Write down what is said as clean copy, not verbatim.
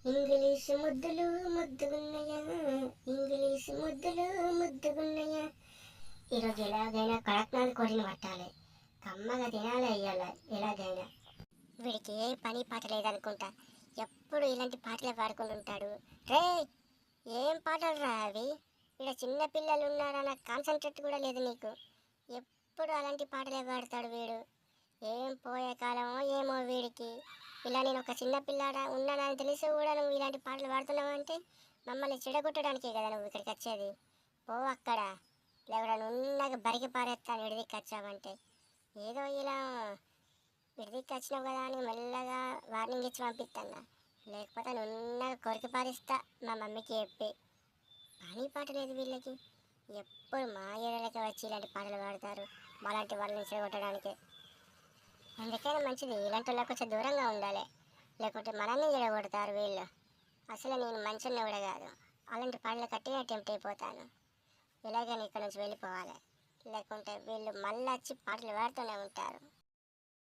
English ముద్దులు ముద్దుగున్నయా, English ముద్దులు ముద్దుగున్నయా. ఈరోజు ఎలాగైనా కడక్నాథ్ కోడిని పట్టాలి, కమ్మగా తినాలి అయ్యాల ఎలాగైనా. వీడికి ఏ పని పాట లేదనుకుంటా, ఎప్పుడు ఇలాంటి పాటలే పాడుకుంటుంటాడు. రే, ఏం పాటలు రా అవి? ఇక్కడ చిన్న పిల్లలు ఉన్నారన్న కాన్సన్ట్రేట్ కూడా లేదు నీకు. ఎప్పుడు అలాంటి పాటలే పాడతాడు వీడు. ఏం పోయే కాలమో ఏమో వీడికి. ఇలా నేను ఒక చిన్న పిల్లాడ ఉన్నానని తెలిసి కూడా నువ్వు ఇలాంటి పాటలు పాడుతున్నావు అంటే మమ్మల్ని చెడగొట్టడానికే కదా నువ్వు ఇక్కడికి వచ్చేది. పో అక్కడ, లేకుండా నున్నగా బరికి పారేస్తాను విడిదికి వచ్చావంటే. ఏదో ఇలా విడిదికి వచ్చినావు కదా అని మెల్లగా వార్నింగ్ ఇచ్చి పంపిస్తాను, లేకపోతే నున్నగా కొరికి పారిస్తా మా మమ్మీకి చెప్పి. పని పాట లేదు వీళ్ళకి, ఎప్పుడు మా ఏరియాలకి వచ్చి ఇలాంటి పాటలు పాడతారు మాలాంటి వాళ్ళని చెడగొట్టడానికే. ఎందుకైనా మంచిది ఇలాంటి వాళ్ళకి కొంచెం దూరంగా ఉండాలి, లేకుంటే మనల్ని చెడగొడతారు వీళ్ళు. అసలు నేను మంచిని కూడా కాదు, అలాంటి పాటలు కట్టి అటెంప్ట్ అయిపోతాను. ఇలాగని ఇక్కడ నుంచి వెళ్ళిపోవాలి, లేకుంటే వీళ్ళు మళ్ళీ వచ్చి పాటలు పాడుతూనే ఉంటారు.